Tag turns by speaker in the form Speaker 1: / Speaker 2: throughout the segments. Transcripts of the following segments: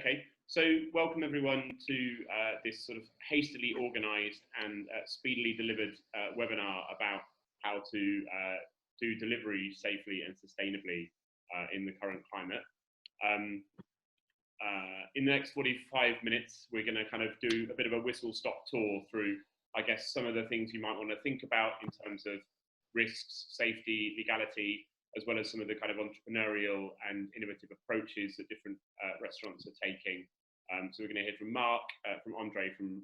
Speaker 1: Okay, so welcome everyone to this sort of hastily organised and speedily delivered webinar about how to do delivery safely and sustainably in the current climate. In the next 45 minutes, we're going to kind of do a bit of a whistle-stop tour through, I guess, some of the things you might want to think about in terms of risks, safety, legality, as well as some of the kind of entrepreneurial and innovative approaches that different restaurants are taking. So we're going to hear from Mark, from Andre, from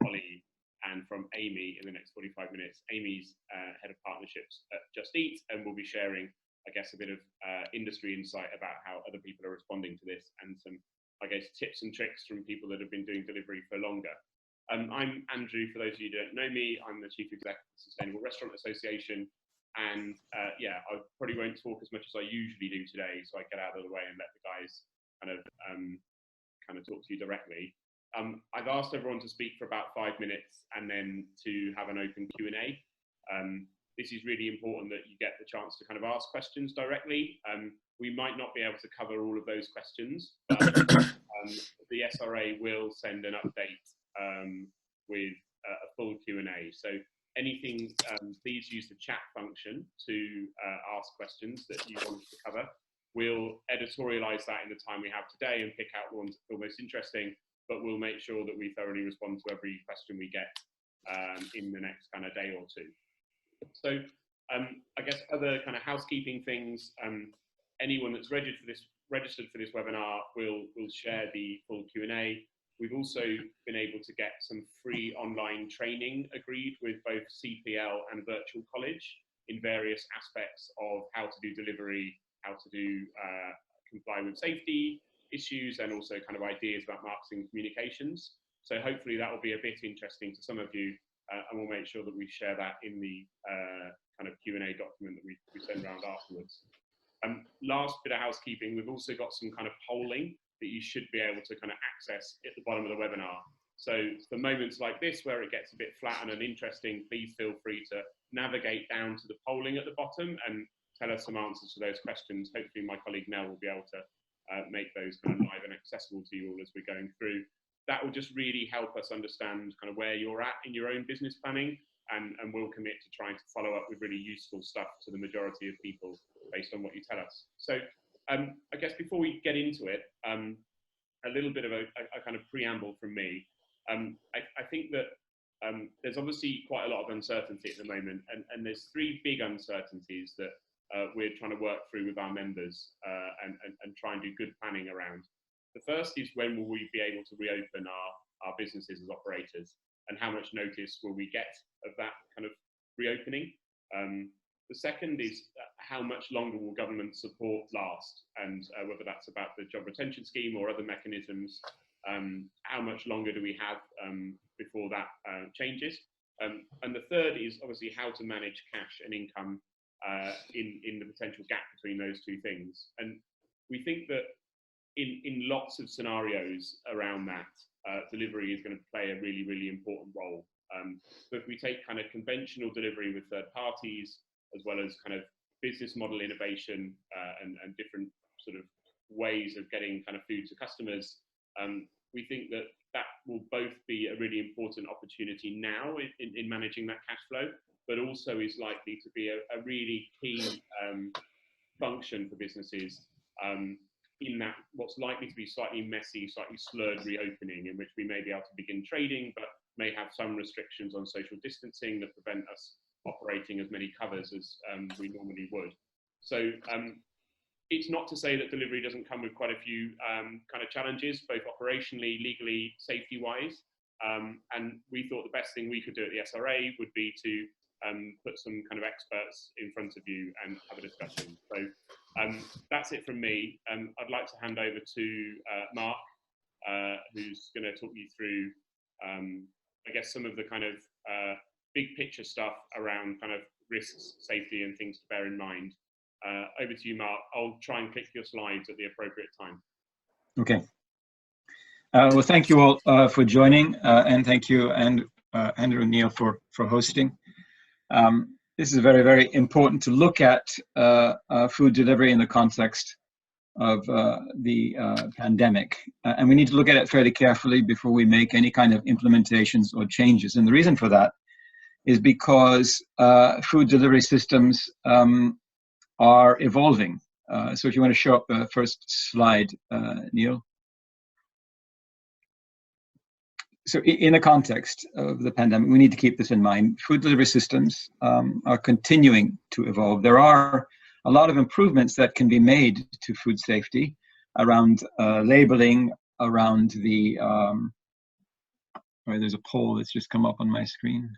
Speaker 1: Ollie, and from Amy in the next 45 minutes. Amy's head of partnerships at Just Eat, and we'll be sharing, I guess, a bit of industry insight about how other people are responding to this, and some, I guess, tips and tricks from people that have been doing delivery for longer. I'm Andrew, for those of you who don't know me. I'm the Chief Executive of the Sustainable Restaurant Association. And yeah, I probably won't talk as much as I usually do today, so I get out of the way and let the guys kind of talk to you directly. I've asked everyone to speak for about 5 minutes and then to have an open Q&A. This is really important that you get the chance to kind of ask questions directly. We might not be able to cover all of those questions, but the SRA will send an update with a full Q&A. So anything, please use the chat function to ask questions that you want us to cover. We'll editorialize that in the time we have today and pick out the ones that feel most interesting, but we'll make sure that we thoroughly respond to every question we get in the next kind of day or two. So I guess other kind of housekeeping things, anyone that's registered for this webinar will share the full Q&A. We've also been able to get some free online training agreed with both CPL and Virtual College in various aspects of how to do delivery, how to do comply with safety issues, and also kind of ideas about marketing communications. So hopefully that will be a bit interesting to some of you, and we'll make sure that we share that in the kind of Q&A document that we send around afterwards. Last bit of housekeeping, we've also got some kind of polling that you should be able to kind of access at the bottom of the webinar. So for moments like this, where it gets a bit flat and uninteresting, please feel free to navigate down to the polling at the bottom and tell us some answers to those questions. Hopefully my colleague Nell will be able to make those kind of live and accessible to you all as we're going through. That will just really help us understand kind of where you're at in your own business planning, and we'll commit to trying to follow up with really useful stuff to the majority of people based on what you tell us. So I guess before we get into it, a little bit of a kind of preamble from me. I think that there's obviously quite a lot of uncertainty at the moment, and there's three big uncertainties that we're trying to work through with our members and try and do good planning around. The first is, when will we be able to reopen our businesses as operators, and how much notice will we get of that kind of reopening? The second is, how much longer will government support last, and whether that's about the job retention scheme or other mechanisms, how much longer do we have before that changes? And the third is obviously how to manage cash and income in the potential gap between those two things. And we think that in lots of scenarios around that, delivery is going to play a really, really important role. So if we take kind of conventional delivery with third parties, as well as kind of business model innovation and different sort of ways of getting kind of food to customers, we think that that will both be a really important opportunity now in managing that cash flow, but also is likely to be a really key function for businesses in that what's likely to be slightly messy, slightly slurred reopening, in which we may be able to begin trading, but may have some restrictions on social distancing that prevent us operating as many covers as we normally would. So it's not to say that delivery doesn't come with quite a few kind of challenges, both operationally, legally, safety-wise. And we thought the best thing we could do at the SRA would be to put some kind of experts in front of you and have a discussion. So that's it from me. I'd like to hand over to Mark, who's going to talk you through, I guess, some of the kind of big picture stuff around kind of risks, safety, and things to bear in mind. Over to you, Mark. I'll try and click your slides at the appropriate time.
Speaker 2: Okay. Well, thank you all for joining, and thank you, and Andrew and Neil for hosting. This is very, very important to look at food delivery in the context the pandemic. And we need to look at it fairly carefully before we make any kind of implementations or changes. And the reason for that is because food delivery systems are evolving. So if you want to show up the first slide, Neil. So in the context of the pandemic, we need to keep this in mind. Food delivery systems are continuing to evolve. There are a lot of improvements that can be made to food safety around labeling, around the, there's a poll that's just come up on my screen.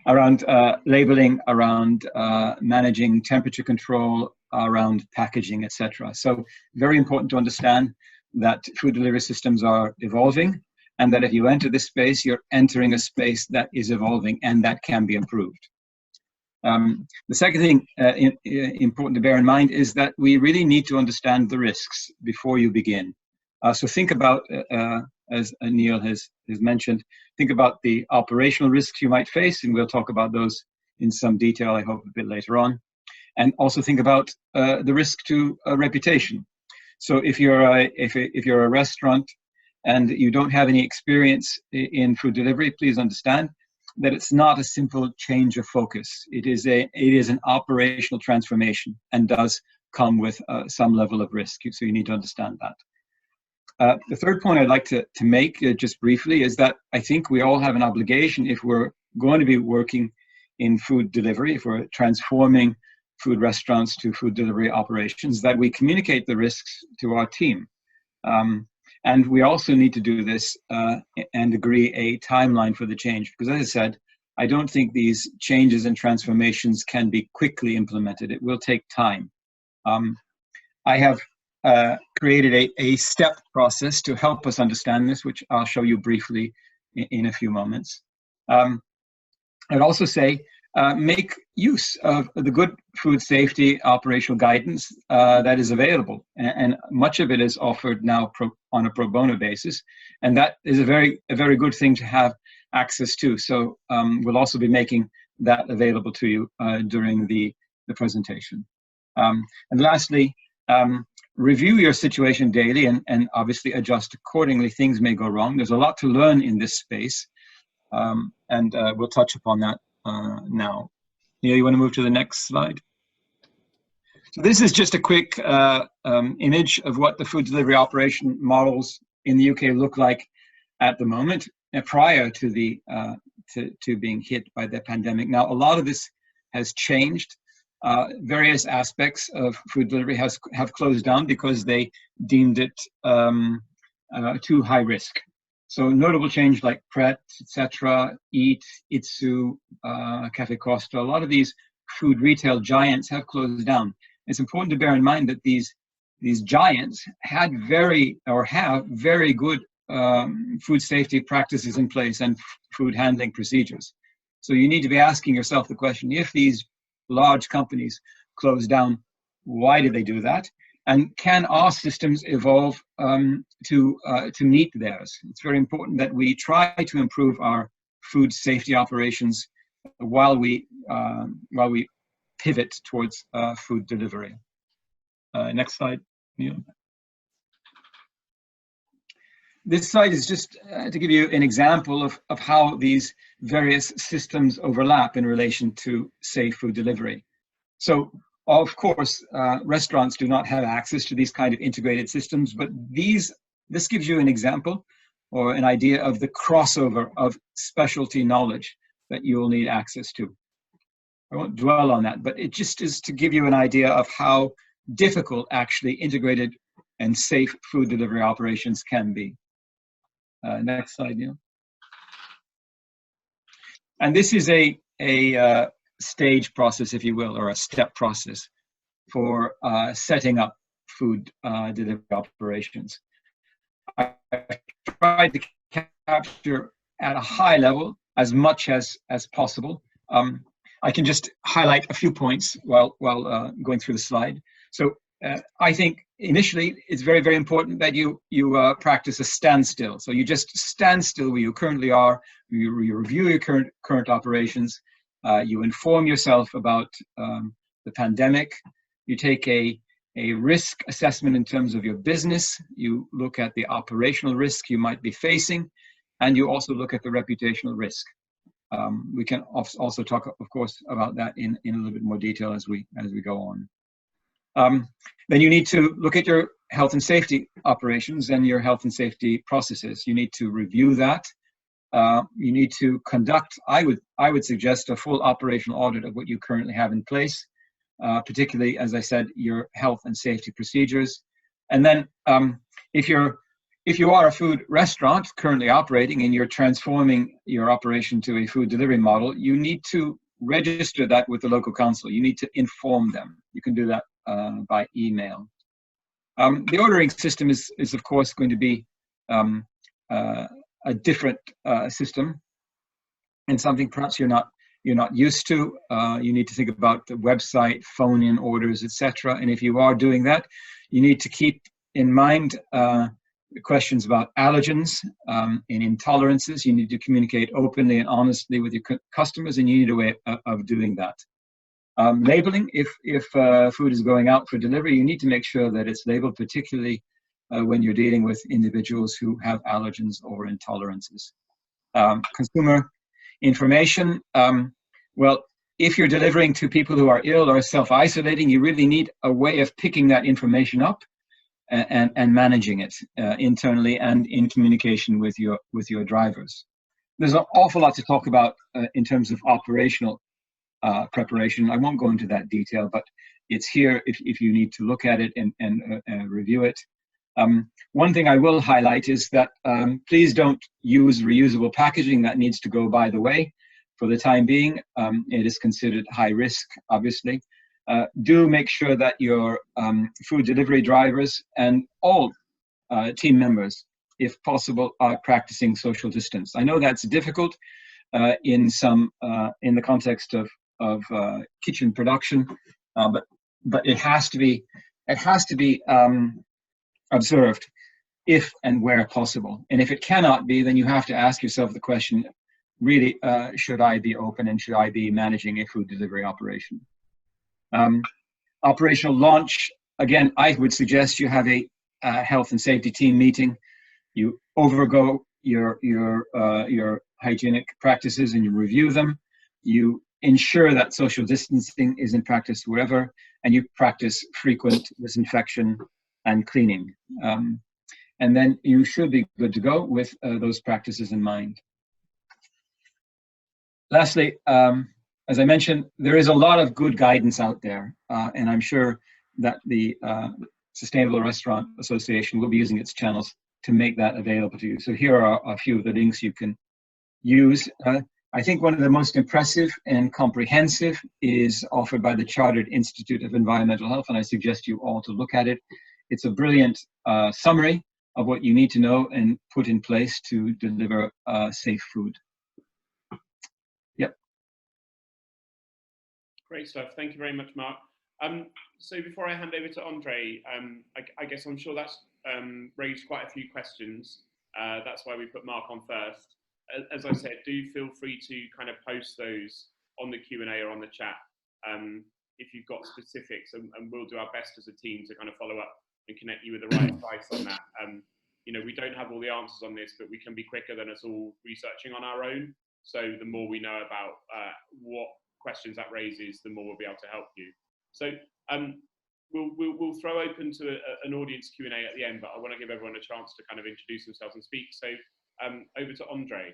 Speaker 2: Around labeling, around managing temperature control, around packaging, etc. So very important to understand that food delivery systems are evolving, and that if you enter this space, you're entering a space that is evolving and that can be improved. The second thing important to bear in mind is that we really need to understand the risks before you begin. So think about, as Neil has mentioned, think about the operational risks you might face, and we'll talk about those in some detail, I hope, a bit later on. And also think about the risk to reputation. So if you're a restaurant and you don't have any experience in food delivery, please understand that it's not a simple change of focus. It is an operational transformation and does come with some level of risk. So you need to understand that. The third point I'd like to make just briefly is that I think we all have an obligation, if we're going to be working in food delivery, if we're transforming food restaurants to food delivery operations, that we communicate the risks to our team. And we also need to do this and agree a timeline for the change. Because as I said, I don't think these changes and transformations can be quickly implemented. It will take time. I have created a step process to help us understand this, which I'll show you briefly in a few moments. I'd also say, make use of the good food safety operational guidance that is available. And much of it is offered now on a pro bono basis. And that is a very good thing to have access to. So we'll also be making that available to you during the presentation. And lastly, review your situation daily and obviously adjust accordingly. Things may go wrong. There's a lot to learn in this space. And we'll touch upon that now. Neil, you want to move to the next slide? So this is just a quick image of what the food delivery operation models in the UK look like at the moment, prior to the to being hit by the pandemic. Now, a lot of this has changed. Various aspects of food delivery have closed down because they deemed it too high risk. So notable change like Pret, etc., Eat, Itsu, Cafe Costa, a lot of these food retail giants have closed down. It's important to bear in mind that these giants have very good food safety practices in place and food handling procedures. So you need to be asking yourself the question, if these large companies close down, why did they do that? And can our systems evolve to meet theirs? It's very important that we try to improve our food safety operations while we pivot towards food delivery. Next slide, Neil. This slide is just to give you an example of how these various systems overlap in relation to safe food delivery. So, of course, restaurants do not have access to these kind of integrated systems, but this gives you an example or an idea of the crossover of specialty knowledge that you will need access to. I won't dwell on that, but it just is to give you an idea of how difficult actually integrated and safe food delivery operations can be. Next slide, Neil. And this is a stage process, if you will, or a step process for setting up food delivery operations. I tried to capture at a high level as much as possible. I can just highlight a few points while going through the slide. So I think initially it's very important that you practice a standstill. So you just stand still where you currently are. You review your current operations. You inform yourself about the pandemic. You take a a risk assessment in terms of your business. You look at the operational risk you might be facing, and you also look at the reputational risk. We can also talk, of course, about that in a little bit more detail as we go on. Then you need to look at your health and safety operations and your health and safety processes. You need to review that. You need to conduct, I would suggest, a full operational audit of what you currently have in place, particularly, as I said, your health and safety procedures. And then if you are a food restaurant currently operating and you're transforming your operation to a food delivery model, you need to register that with the local council. You need to inform them. You can do that by email. The ordering system is of course going to be a different system, and something perhaps you're not used to. You need to think about the website, phone-in orders, etc. And if you are doing that, you need to keep in mind questions about allergens and intolerances. You need to communicate openly and honestly with your customers, and you need a way of doing that. Labeling, if food is going out for delivery, you need to make sure that it's labeled, particularly when you're dealing with individuals who have allergens or intolerances. Consumer information, well, if you're delivering to people who are ill or self-isolating, you really need a way of picking that information up and managing it internally and in communication with your drivers. There's an awful lot to talk about in terms of operational preparation. I won't go into that detail, but it's here if you need to look at it and review it. One thing I will highlight is that please don't use reusable packaging. That needs to go by the way. For the time being, it is considered high risk, obviously. Do make sure that your food delivery drivers and all team members, if possible, are practicing social distance. I know that's difficult in the context of kitchen production, but it has to be observed if and where possible. And if it cannot be, then you have to ask yourself the question, really, should I be open and should I be managing a food delivery operation? Operational launch, again, I would suggest you have a health and safety team meeting. You overgo your hygienic practices and you review them. You ensure that social distancing is in practice wherever, and you practice frequent disinfection and cleaning. And then you should be good to go with those practices in mind. Lastly, as I mentioned, there is a lot of good guidance out there, and I'm sure that the Sustainable Restaurant Association will be using its channels to make that available to you. So here are a few of the links you can use. I think one of the most impressive and comprehensive is offered by the Chartered Institute of Environmental Health, and I suggest you all to look at it. It's a brilliant summary of what you need to know and put in place to deliver safe food. Yep.
Speaker 1: Great stuff. Thank you very much, Mark. So before I hand over to Andre, I guess I'm sure that's raised quite a few questions. That's why we put Mark on first. As I said, do feel free to kind of post those on the Q&A or on the chat if you've got specifics, and we'll do our best as a team to kind of follow up and connect you with the right advice on that. You know, we don't have all the answers on this, but we can be quicker than us all researching on our own. So the more we know about what questions that raises, the more we'll be able to help you. So we'll throw open to an audience Q&A at the end, but I want to give everyone a chance to kind of introduce themselves and speak. So over to Andre.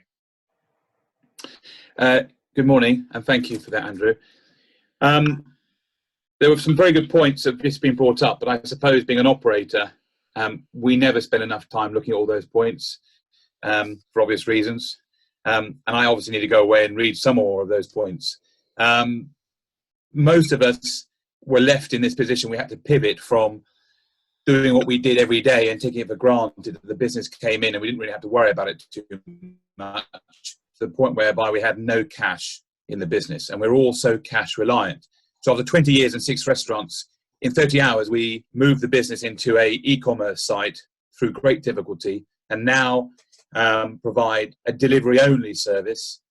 Speaker 3: Good morning, and thank you for that, Andrew. There were some very good points that have just been brought up, but I suppose being an operator, we never spend enough time looking at all those points for obvious reasons. And I obviously need to go away and read some more of those points. Most of us were left in this position. We had to pivot from doing what we did every day and taking it for granted that the business came in and we didn't really have to worry about it too much, to the point whereby we had no cash in the business, and we're all so cash reliant. So after 20 years and 6 restaurants, in 30 hours, we moved the business into a e-commerce site through great difficulty, and now provide a delivery only service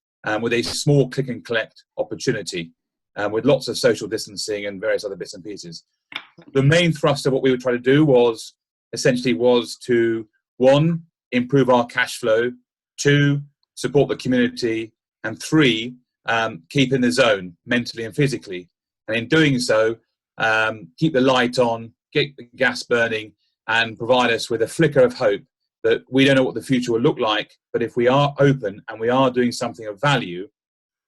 Speaker 3: with a small click and collect opportunity. with lots of social distancing and various other bits and pieces. The main thrust of what we would try to do was to, one, improve our cash flow, two, support the community, and three, keep in the zone mentally and physically. And in doing so, keep the light on, get the gas burning, and provide us with a flicker of hope that we don't know what the future will look like, but if we are open and we are doing something of value,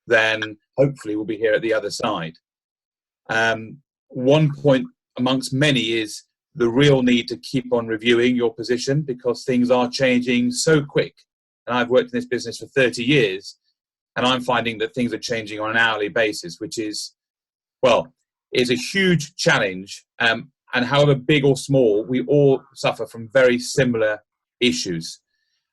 Speaker 3: then hopefully we'll be here at the other side. One point amongst many is the real need to keep on reviewing your position, because things are changing so quick. And I've worked in this business for 30 years, and I'm finding that things are changing on an hourly basis, which is, well, is a huge challenge. And however big or small, we all suffer from very similar issues.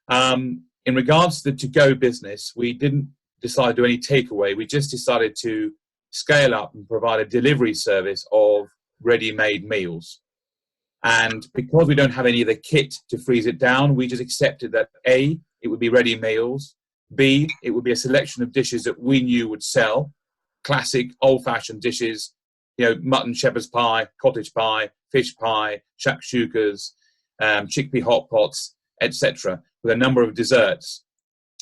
Speaker 3: In regards to the to-go business, we didn't decide to do any takeaway. We just decided to scale up and provide a delivery service of ready-made meals. And because we don't have any of the kit to freeze it down, we just accepted that A, it would be ready meals, B, it would be a selection of dishes that we knew would sell, classic old-fashioned dishes, you know, mutton shepherd's pie, cottage pie, fish pie, shakshukas, chickpea hot pots, etc., with a number of desserts.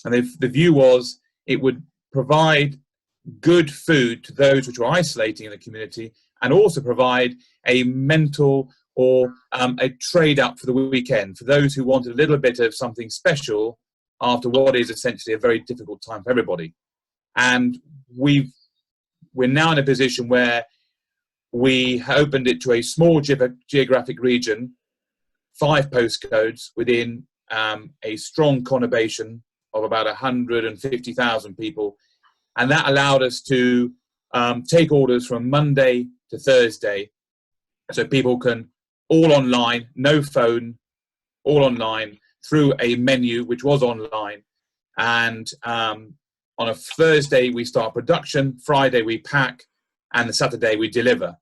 Speaker 3: And the view was it would provide good food to those which were isolating in the community, and also provide a mental or a trade up for the weekend for those who wanted a little bit of something special after what is essentially a very difficult time for everybody. And we're now in a position where we opened it to a small geographic region, 5 postcodes within a strong conurbation of about 150,000 people. And that allowed us to take orders from Monday to Thursday. So people can, all online, no phone, all online, through a menu which was online. And on a Thursday, we start production, Friday we pack, and the Saturday we deliver.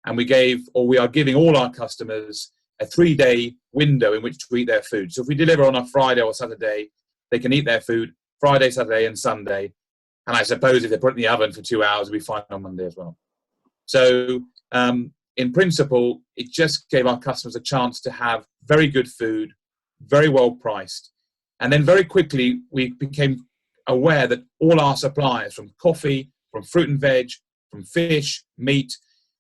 Speaker 3: And we are giving all our customers a 3-day window in which to eat their food. So if we deliver on a Friday or Saturday, they can eat their food Friday, Saturday, and Sunday. And I suppose if they put it in the oven for 2 hours, it'll be fine on Monday as well. So in principle, it just gave our customers a chance to have very good food, very well priced. And then very quickly, we became aware that all our suppliers, from coffee, from fruit and veg, from fish, meat,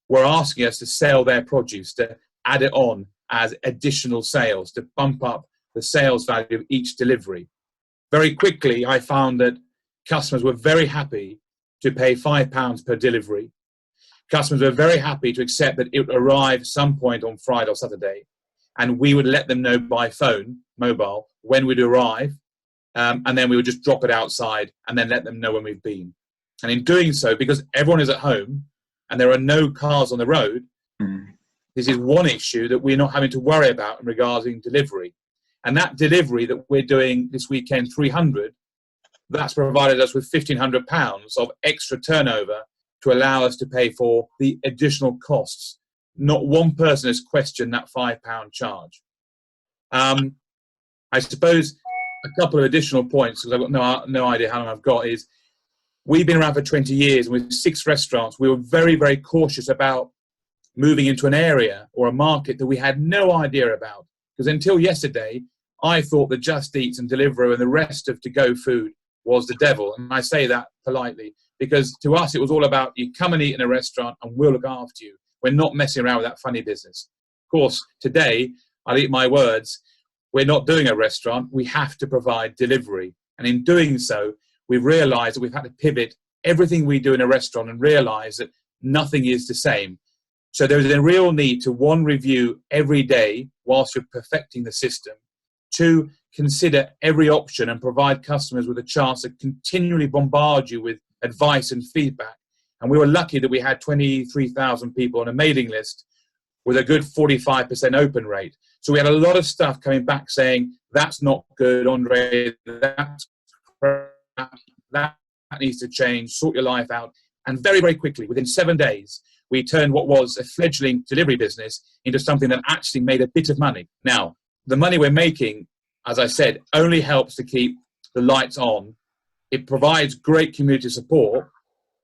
Speaker 3: were asking us to sell their produce, to add it on as additional sales, to bump up the sales value of each delivery. Very quickly, I found that customers were very happy to pay £5 per delivery. Customers were very happy to accept that it would arrive some point on Friday or Saturday, and we would let them know by phone, mobile, when we'd arrive, and then we would just drop it outside and then let them know when we've been. And in doing so, because everyone is at home and there are no cars on the road, this is one issue that we're not having to worry about regarding delivery. And that delivery that we're doing this weekend, 300, that's provided us with £1,500 of extra turnover to allow us to pay for the additional costs. Not one person has questioned that £5 charge. I suppose a couple of additional points, because I've got no idea how long I've got, is we've been around for 20 years, and with 6 restaurants, we were very, very cautious about moving into an area or a market that we had no idea about. Because until yesterday, I thought that Just Eats and Deliveroo and the rest of to-go food was the devil. And I say that politely, because to us, it was all about you come and eat in a restaurant and we'll look after you. We're not messing around with that funny business. Of course, today, I'll eat my words, we're not doing a restaurant, we have to provide delivery. And in doing so, we've realized that we've had to pivot everything we do in a restaurant and realize that nothing is the same. So there is a real need to, 1, review every day whilst you're perfecting the system, 2, consider every option and provide customers with a chance to continually bombard you with advice and feedback. And we were lucky that we had 23,000 people on a mailing list with a good 45% open rate. So we had a lot of stuff coming back saying, that's not good, Andre, that's crap, that needs to change, sort your life out. And very, very quickly, within 7 days, we turned what was a fledgling delivery business into something that actually made a bit of money. Now, the money we're making, as I said, only helps to keep the lights on. It provides great community support,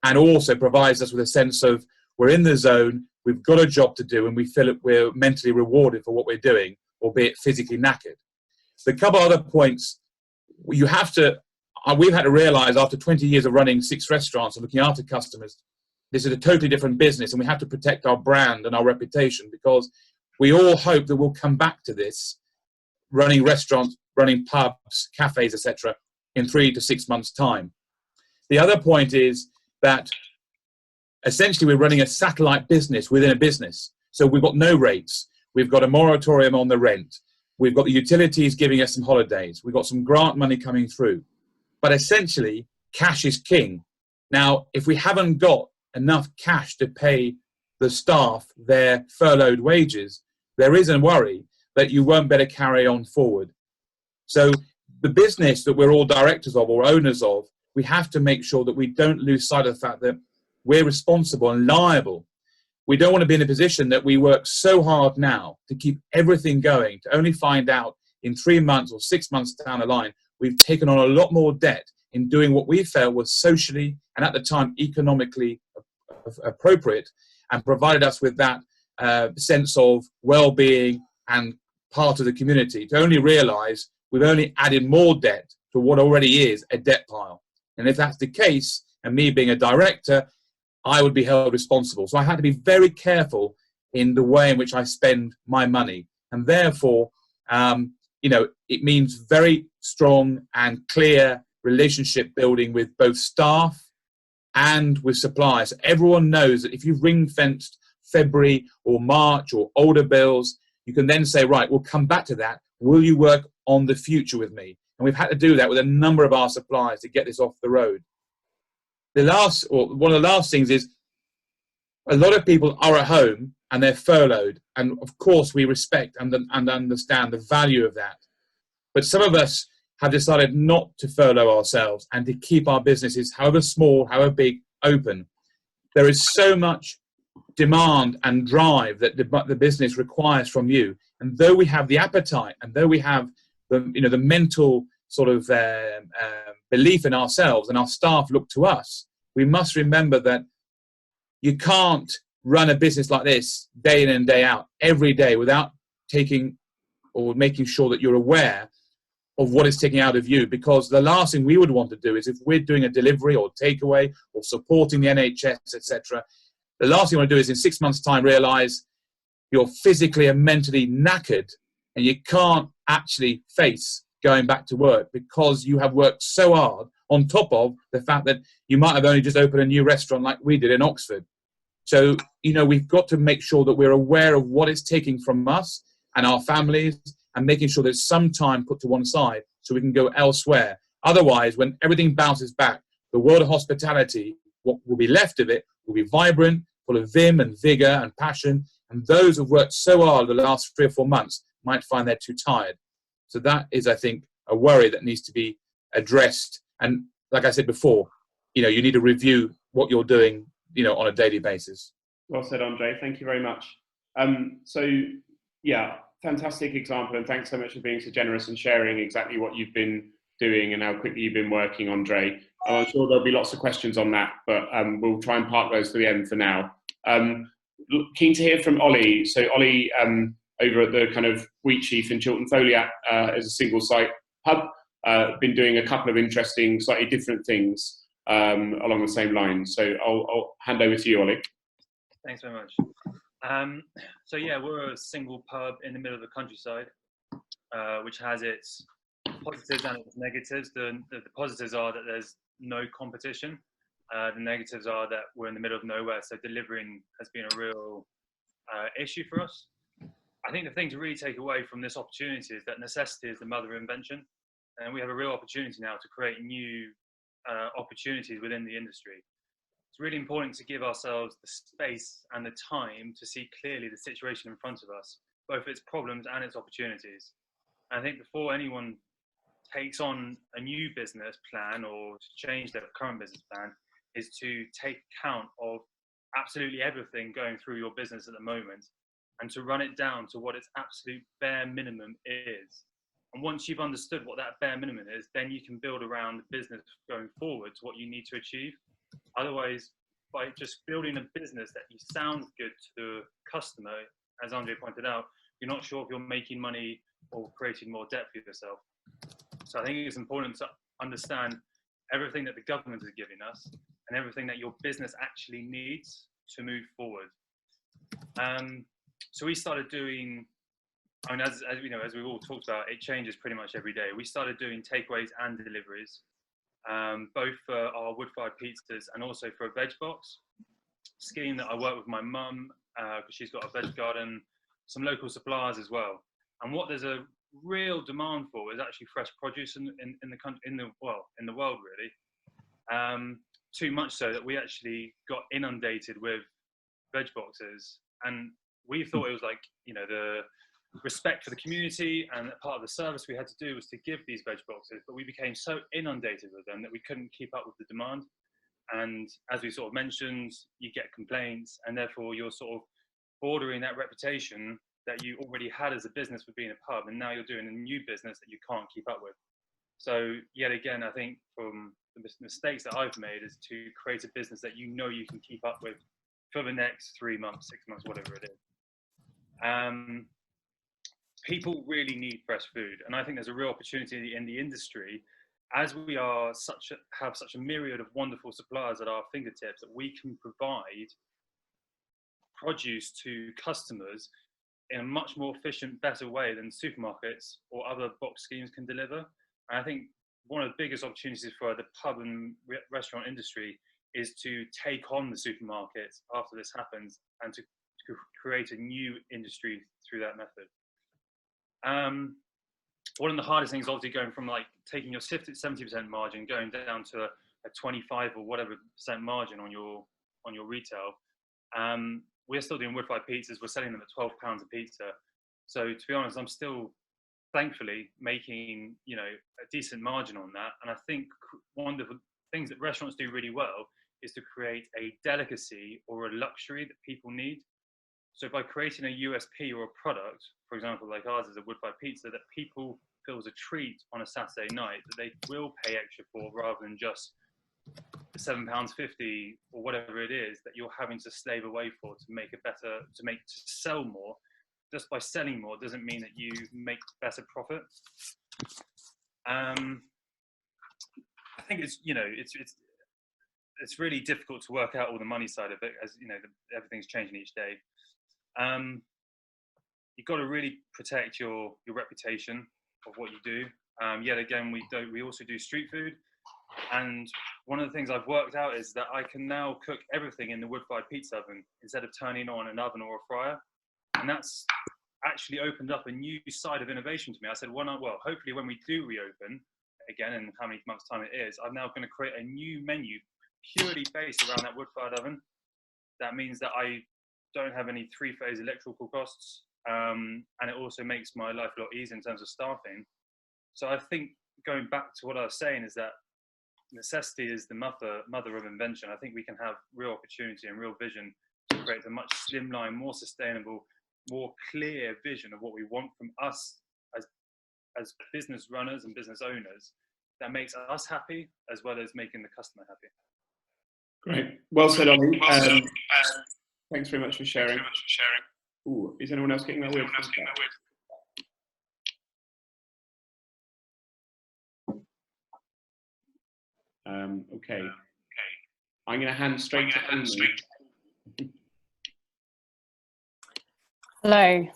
Speaker 3: and also provides us with a sense of we're in the zone, we've got a job to do, and we feel that we're mentally rewarded for what we're doing, albeit physically knackered. The couple other points you have to, we've had to realize after 20 years of running 6 restaurants and looking after customers, this is a totally different business, and we have to protect our brand and our reputation, because we all hope that we'll come back to this, running restaurants, running pubs, cafes, etc., in 3 to 6 months' time. The other point is that essentially we're running a satellite business within a business. So we've got no rates. We've got a moratorium on the rent. We've got the utilities giving us some holidays. We've got some grant money coming through. But essentially, cash is king. Now, if we haven't got enough cash to pay the staff their furloughed wages, there is a worry that you won't better carry on forward. So the business that we're all directors of or owners of, we have to make sure that we don't lose sight of the fact that we're responsible and liable. We don't want to be in a position that we work so hard now to keep everything going, to only find out in 3 months or 6 months down the line, we've taken on a lot more debt in doing what we felt was socially and at the time economically appropriate, and provided us with that sense of well-being and part of the community, to only realise we've only added more debt to what already is a debt pile. And if that's the case, and me being a director, I would be held responsible. So I had to be very careful in the way in which I spend my money. And therefore, it means very strong and clear relationship building with both staff and with suppliers. Everyone knows that if you've ring-fenced February or March or older bills, you can then say, right, we'll come back to that. Will you work on the future with me? And we've had to do that with a number of our suppliers to get this off the road. One of the last things is a lot of people are at home and they're furloughed. And of course, we respect and understand the value of that. But some of us have decided not to furlough ourselves and to keep our businesses, however small, however big, open. There is so much demand and drive that the business requires from you. And though we have the appetite and though we have the mental sort of belief in ourselves, and our staff look to us, we must remember that you can't run a business like this day in and day out every day without taking or making sure that you're aware of what it's taking out of you. Because the last thing we would want to do is, if we're doing a delivery or takeaway or supporting the NHS, etc., the last thing you want to do is in 6 months' time realize you're physically and mentally knackered and you can't actually face going back to work because you have worked so hard, on top of the fact that you might have only just opened a new restaurant like we did in Oxford. So, we've got to make sure that we're aware of what it's taking from us and our families, and making sure there's some time put to one side so we can go elsewhere. Otherwise, when everything bounces back, the world of hospitality, what will be left of it, will be vibrant, full of vim and vigour and passion. And those who've worked so hard the last 3 or 4 months might find they're too tired. So that is, I think, a worry that needs to be addressed. And like I said before, you need to review what you're doing, on a daily basis.
Speaker 1: Well said, Andre. Thank you very much. Fantastic example, and thanks so much for being so generous and sharing exactly what you've been doing and how quickly you've been working, Andre. I'm sure there'll be lots of questions on that, but we'll try and park those to the end for now. Keen to hear from Ollie. So Ollie, over at the kind of Wheatsheaf in Chiltern Foliat, as a single site pub, been doing a couple of interesting, slightly different things along the same lines. So I'll hand over to you, Ollie.
Speaker 4: Thanks very much. We're a single pub in the middle of the countryside, which has its positives and its negatives. The positives are that there's no competition. The negatives are that we're in the middle of nowhere, so delivering has been a real issue for us. I think the thing to really take away from this opportunity is that necessity is the mother of invention, and we have a real opportunity now to create new opportunities within the industry. It's really important to give ourselves the space and the time to see clearly the situation in front of us, both its problems and its opportunities. And I think before anyone takes on a new business plan or to change their current business plan, is to take account of absolutely everything going through your business at the moment and to run it down to what its absolute bare minimum is. And once you've understood what that bare minimum is, then you can build around the business going forward to what you need to achieve. Otherwise, by just building a business that you sound good to the customer, as Andre pointed out, you're not sure if you're making money or creating more debt for yourself. So I think it's important to understand everything that the government is giving us and everything that your business actually needs to move forward. So we started doing, I mean, as you know, as we've all talked about, it changes pretty much every day. We started doing takeaways and deliveries, both for our wood-fired pizzas and also for a veg box scheme that I work with my mum, because she's got a veg garden, some local suppliers as well. And what there's a real demand for is actually fresh produce in the country, in the world really. Too much so that we actually got inundated with veg boxes, and we thought it was like, you know, the respect for the community, and that part of the service we had to do was to give these veg boxes, but we became so inundated with them that we couldn't keep up with the demand. And as we sort of mentioned, you get complaints, and therefore you're sort of bordering that reputation that you already had as a business for being a pub, and now you're doing a new business that you can't keep up with. So yet again, I think from the mistakes that I've made is to create a business that you know you can keep up with for the next 3 months, 6 months, whatever it is. People really need fresh food, and I think there's a real opportunity in the industry, as we are have such a myriad of wonderful suppliers at our fingertips, that we can provide produce to customers in a much more efficient, better way than supermarkets or other box schemes can deliver. And I think one of the biggest opportunities for the pub and restaurant industry is to take on the supermarkets after this happens, and to create a new industry through that method. One of the hardest things, obviously, going from like taking your 70% margin, going down to a 25 or whatever % margin on your retail. We're still doing wood-fired pizzas. We're selling them at £12 a pizza. So to be honest, I'm still thankfully making, you know, a decent margin on that. And I think one of the things that restaurants do really well is to create a delicacy or a luxury that people need. So by creating a USP or a product, for example, like ours is a wood-fired pizza, that people feel as a treat on a Saturday night, that they will pay extra for, rather than just £7.50 or whatever it is that you're having to slave away for to make it better, to sell more. Just by selling more doesn't mean that you make better profit. I think it's, you know, it's really difficult to work out all the money side of it, as you know, everything's changing each day. You've got to really protect your reputation of what you do. Yet again, we also do street food, and one of the things I've worked out is that I can now cook everything in the wood-fired pizza oven instead of turning on an oven or a fryer, and that's actually opened up a new side of innovation to me. I said, well, hopefully when we do reopen again, in how many months' time it is, I'm now going to create a new menu purely based around that wood-fired oven. That means that I don't have any three-phase electrical costs, and it also makes my life a lot easier in terms of staffing. So I think, going back to what I was saying, is that necessity is the mother of invention. I think we can have real opportunity and real vision to create a much slimline, more sustainable, more clear vision of what we want from us as business runners and business owners, that makes us happy as well as making the customer happy.
Speaker 1: Great. Well said, Ollie. Thanks very much for sharing. Ooh, is anyone else getting that weird? Okay. I'm going to hand straight to Amy.
Speaker 5: Hello.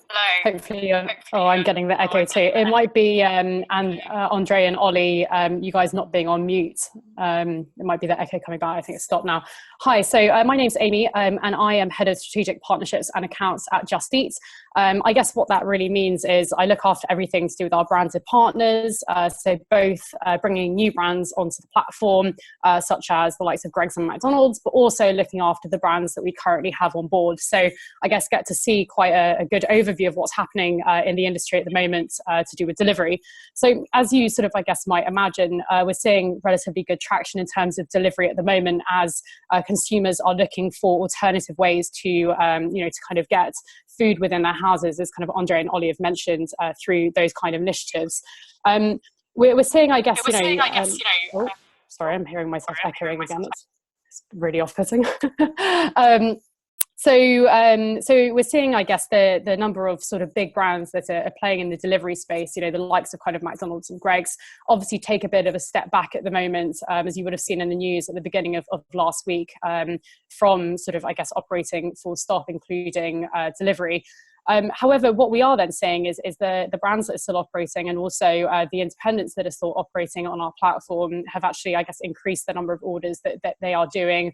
Speaker 5: Hopefully, I'm getting the echo too. It might be Andre and Ollie, you guys not being on mute. It might be the echo coming back. I think it's stopped now. Hi, so my name's Amy, and I am Head of Strategic Partnerships and Accounts at Just Eat. I guess what that really means is I look after everything to do with our branded partners, so both bringing new brands onto the platform, such as the likes of Greggs and McDonald's, but also looking after the brands that we currently have on board. So I guess get to see quite a good overview of what's happening in the industry at the moment to do with delivery. So as you sort of, I guess, might imagine, we're seeing relatively good traction in terms of delivery at the moment, as consumers are looking for alternative ways to, you know, to kind of get food within their houses, as kind of Andre and Ollie have mentioned, through those kind of initiatives. We're seeing, I guess, oh, sorry, I'm hearing myself echoing again. It's really off-putting. So we're seeing, I guess, the number of sort of big brands that are playing in the delivery space, you know, the likes of kind of McDonald's and Greggs, obviously take a bit of a step back at the moment, as you would have seen in the news at the beginning of last week, from sort of, I guess, operating full stop, including delivery. However, what we are then seeing is the brands that are still operating, and also the independents that are still operating on our platform, have actually, I guess, increased the number of orders that they are doing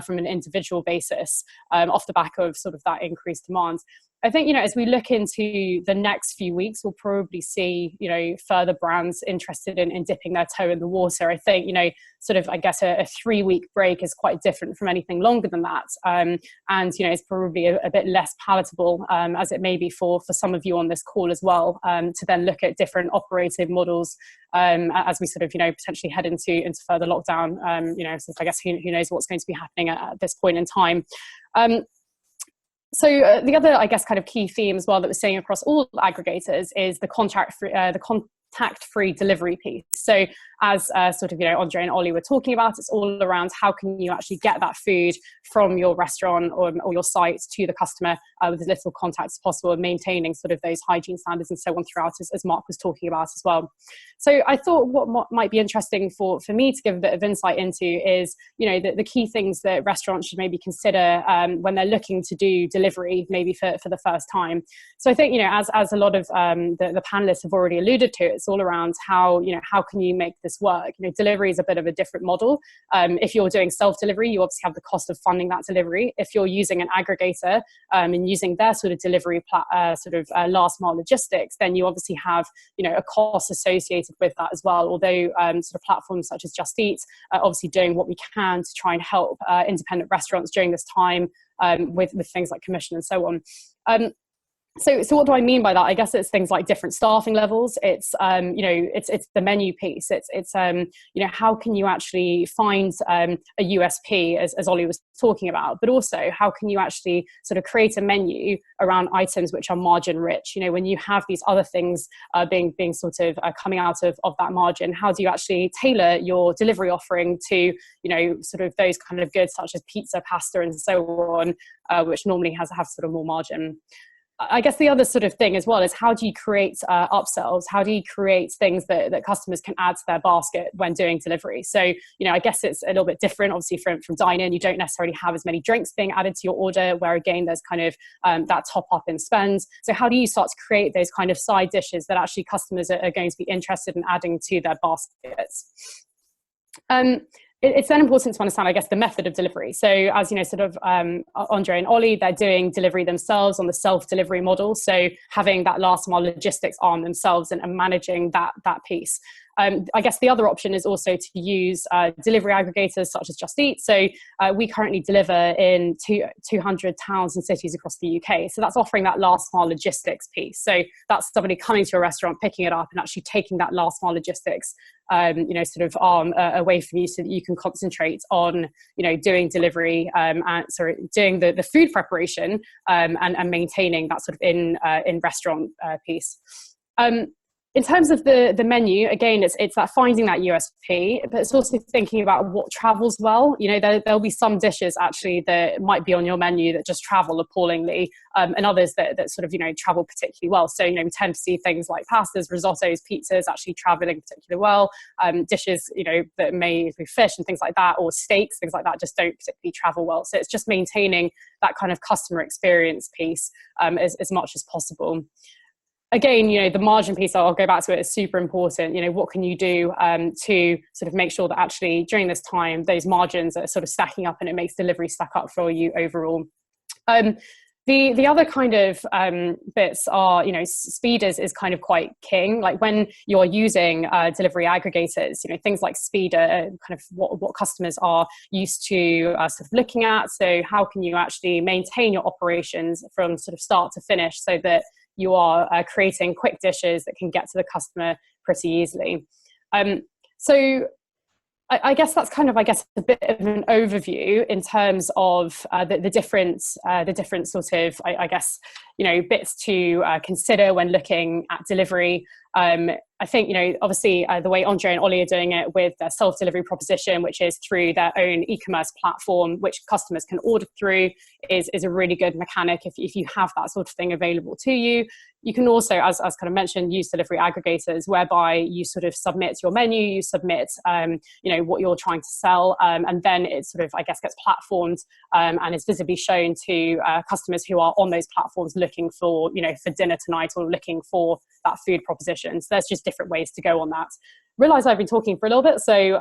Speaker 5: from an individual basis, off the back of sort of that increased demand. I think, you know, as we look into the next few weeks, we'll probably see, you know, further brands interested in dipping their toe in the water. I think, you know, sort of, I guess, a 3-week break is quite different from anything longer than that. And, you know, it's probably a bit less palatable, as it may be for some of you on this call as well, to then look at different operating models, as we sort of, you know, potentially head into further lockdown. You know, so I guess who knows what's going to be happening at this point in time. So the other, I guess, kind of key theme as well that we're seeing across all aggregators is the contact-free delivery piece. So as sort of, you know, Andre and Ollie were talking about, it's all around how can you actually get that food from your restaurant or your site to the customer with as little contact as possible, and maintaining sort of those hygiene standards and so on throughout, as Mark was talking about as well. So I thought what might be interesting for me to give a bit of insight into is, you know, the key things that restaurants should maybe consider when they're looking to do delivery, maybe for the first time. So I think, you know, as a lot of the panelists have already alluded to, it's all around how, you know, how can you make this work? You know, delivery is a bit of a different model. If you're doing self-delivery, you obviously have the cost of funding that delivery. If you're using an aggregator and using their sort of delivery last mile logistics, then you obviously have, you know, a cost associated with that as well. Although sort of platforms such as Just Eat are obviously doing what we can to try and help independent restaurants during this time, with things like commission and so on. So what do I mean by that? I guess it's things like different staffing levels. It's you know, it's the menu piece. It's you know, how can you actually find a USP, as Ollie was talking about, but also how can you actually sort of create a menu around items which are margin rich? You know, when you have these other things being sort of coming out of that margin, how do you actually tailor your delivery offering to, you know, sort of those kind of goods such as pizza, pasta, and so on, which normally have sort of more margin. I guess the other sort of thing as well is how do you create upsells? How do you create things that customers can add to their basket when doing delivery? So, you know, I guess it's a little bit different, obviously, from dine-in. You don't necessarily have as many drinks being added to your order, where again, there's kind of that top up in spend. So how do you start to create those kind of side dishes that actually customers are going to be interested in adding to their baskets? It's then important to understand, I guess, the method of delivery. So as you know, sort of Andre and Ollie, they're doing delivery themselves on the self-delivery model. So having that last mile logistics arm themselves and managing that piece. I guess the other option is also to use delivery aggregators such as Just Eat. So we currently deliver in 200 towns and cities across the UK. So that's offering that last mile logistics piece. So that's somebody coming to a restaurant, picking it up, and actually taking that last mile logistics, you know, sort of arm away from you, so that you can concentrate on, you know, doing delivery doing the food preparation and maintaining that sort of in restaurant piece. In terms of the menu, again, it's that finding that USP, but it's also thinking about what travels well. You know, there'll be some dishes actually that might be on your menu that just travel appallingly, and others that sort of, you know, travel particularly well. So, you know, we tend to see things like pastas, risottos, pizzas actually traveling particularly well. Dishes, you know, that may be fish and things like that, or steaks, things like that, just don't particularly travel well. So it's just maintaining that kind of customer experience piece as much as possible. Again, you know, the margin piece, I'll go back to it, is super important. You know, what can you do to sort of make sure that actually during this time, those margins are sort of stacking up and it makes delivery stack up for you overall. The other kind of bits are, you know, speed is kind of quite king. Like when you're using delivery aggregators, you know, things like speed are kind of what customers are used to sort of looking at. So how can you actually maintain your operations from sort of start to finish so that you are creating quick dishes that can get to the customer pretty easily. So I guess that's kind of, I guess, a bit of an overview in terms of the different sort of, I guess, you know, bits to consider when looking at delivery. I think, you know, obviously the way Andre and Ollie are doing it with their self-delivery proposition, which is through their own e-commerce platform, which customers can order through, is a really good mechanic if you have that sort of thing available to you. You can also, as kind of mentioned, use delivery aggregators, whereby you sort of submit your menu, you submit, you know, what you're trying to sell, and then it sort of, I guess, gets platformed and is visibly shown to customers who are on those platforms looking for, you know, for dinner tonight or looking for that food proposition. So there's just different ways to go on that. Realize I've been talking for a little bit, so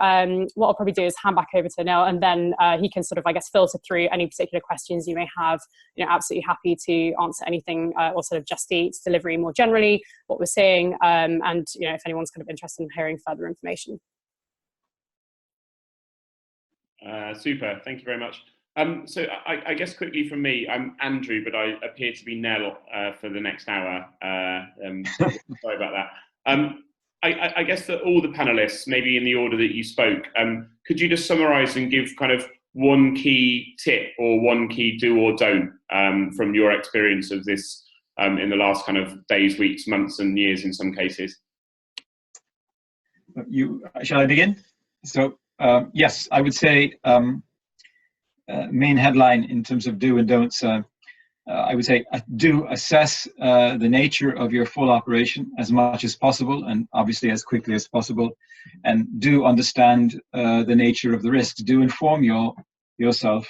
Speaker 5: what I'll probably do is hand back over to Neil, and then he can sort of, I guess, filter through any particular questions you may have. You know, absolutely happy to answer anything, or sort of Just Eat delivery more generally, what we're seeing, and you know, if anyone's kind of interested in hearing further information.
Speaker 1: Super, thank you very much. So I guess quickly from me, I'm Andrew, but I appear to be Nell for the next hour. Sorry about that. I guess that all the panelists, maybe in the order that you spoke, could you just summarise and give kind of one key tip or one key do or don't from your experience of this in the last kind of days, weeks, months and years in some cases?
Speaker 2: Shall I begin? So yes, I would say main headline in terms of do and don'ts, I would say do assess the nature of your full operation as much as possible, and obviously as quickly as possible, and do understand the nature of the risks. Do inform yourself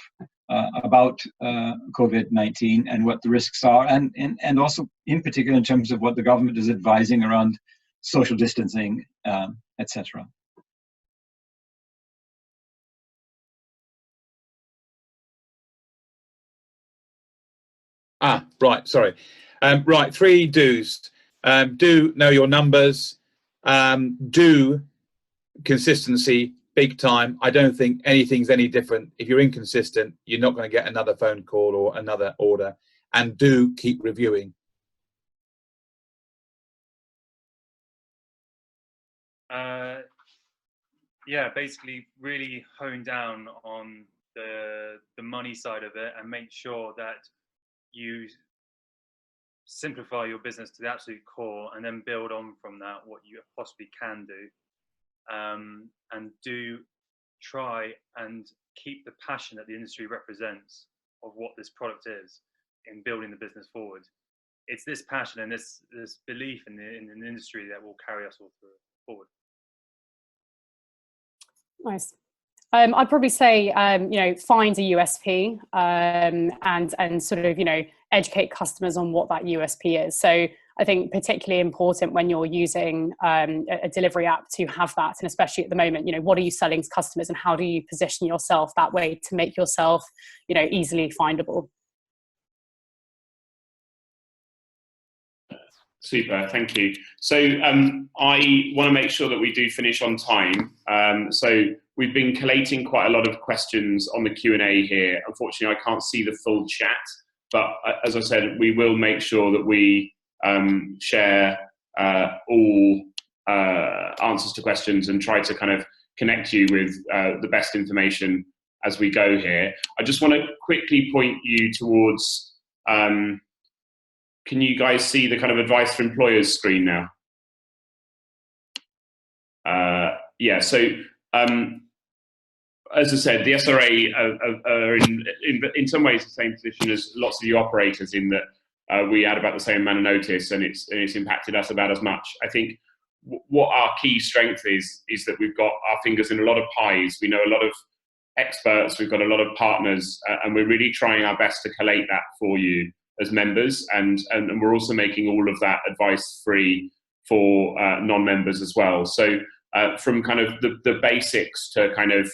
Speaker 2: about COVID-19 and what the risks are, and also in particular in terms of what the government is advising around social distancing, etc.
Speaker 3: Right, sorry. Right, 3 do's. Do know your numbers. Do consistency, big time. I don't think anything's any different. If you're inconsistent, you're not going to get another phone call or another order. And do keep reviewing.
Speaker 4: Yeah, basically really hone down on the money side of it and make sure that you simplify your business to the absolute core, and then build on from that what you possibly can do, and do try and keep the passion that the industry represents of what this product is in building the business forward. It's this passion and this belief in the industry that will carry us all forward.
Speaker 5: Nice. I'd probably say, you know, find a USP, and sort of, you know, educate customers on what that USP is. So I think particularly important when you're using a delivery app to have that, and especially at the moment, you know, what are you selling to customers and how do you position yourself that way to make yourself, you know, easily findable.
Speaker 1: Super, thank you. So I want to make sure that we do finish on time. So we've been collating quite a lot of questions on the Q&A here. Unfortunately, I can't see the full chat, but as I said, we will make sure that we share all answers to questions and try to kind of connect you with the best information as we go here. I just want to quickly point you towards, can you guys see the kind of advice for employers screen now? Yeah, so as I said, the SRA are in some ways the same position as lots of you operators, in that we had about the same amount of notice, and it's impacted us about as much. I think what our key strength is that we've got our fingers in a lot of pies. We know a lot of experts, we've got a lot of partners, and we're really trying our best to collate that for you as members, and we're also making all of that advice free for non-members as well. So from kind of the basics to kind of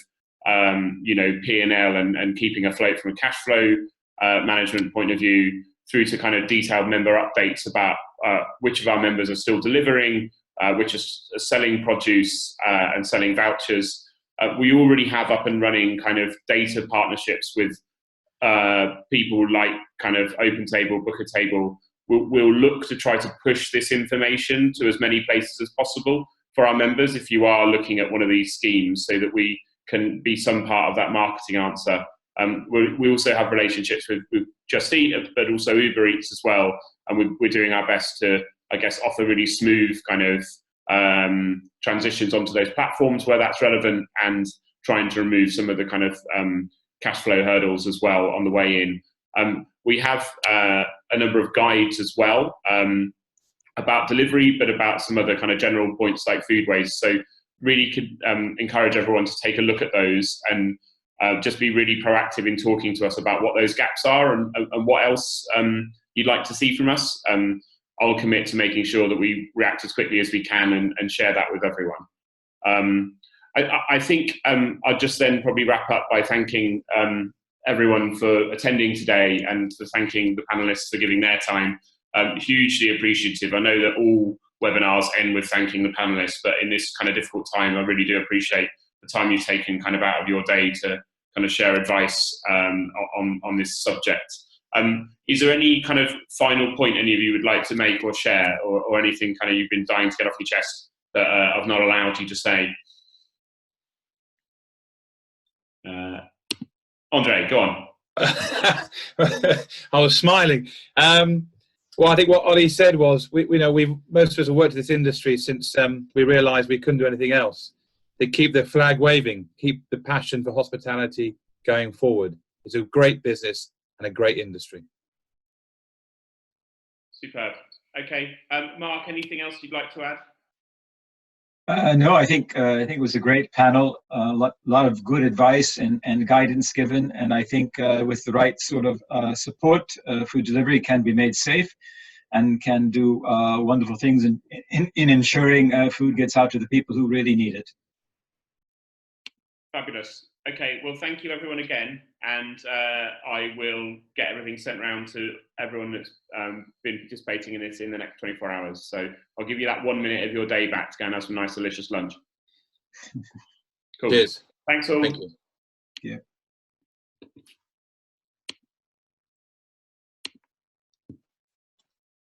Speaker 1: you know, P&L and keeping afloat from a cash flow management point of view, through to kind of detailed member updates about which of our members are still delivering, which are selling produce and selling vouchers. We already have up and running kind of data partnerships with people like kind of OpenTable, BookerTable. We'll look to try to push this information to as many places as possible for our members if you are looking at one of these schemes, so that we can be some part of that marketing answer. We also have relationships with Just Eat, but also Uber Eats as well, and we're doing our best to I guess, offer really smooth kind of transitions onto those platforms where that's relevant, and trying to remove some of the kind of cash flow hurdles as well on the way in. We have a number of guides as well about delivery, but about some other kind of general points like food waste. So really could encourage everyone to take a look at those and just be really proactive in talking to us about what those gaps are and what else you'd like to see from us. I'll commit to making sure that we react as quickly as we can and share that with everyone. I think I'll just then probably wrap up by thanking everyone for attending today, and for thanking the panelists for giving their time. Hugely appreciative. I know that all webinars end with thanking the panelists, but in this kind of difficult time, I really do appreciate the time you've taken kind of out of your day to kind of share advice on this subject. Is there any kind of final point any of you would like to make or share, or anything kind of you've been dying to get off your chest that I've not allowed you to say? Andre, go on.
Speaker 3: I was smiling. Well, I think what Ollie said was, most of us have worked in this industry since we realised we couldn't do anything else. They keep their flag waving, keep the passion for hospitality going forward. It's a great business and a great industry.
Speaker 1: Superb. Okay, Mark, anything else you'd like to add?
Speaker 2: No, I think it was a great panel. A lot of good advice and guidance given, and I think with the right sort of support, food delivery can be made safe, and can do wonderful things in ensuring food gets out to the people who really need it.
Speaker 1: Fabulous. Okay, well, thank you everyone again, and I will get everything sent around to everyone that's been participating in this in the next 24 hours. So I'll give you that 1 minute of your day back to go and have some nice delicious lunch. Cool.
Speaker 3: Cheers.
Speaker 1: Thanks all.
Speaker 3: Thank you.
Speaker 2: Yeah.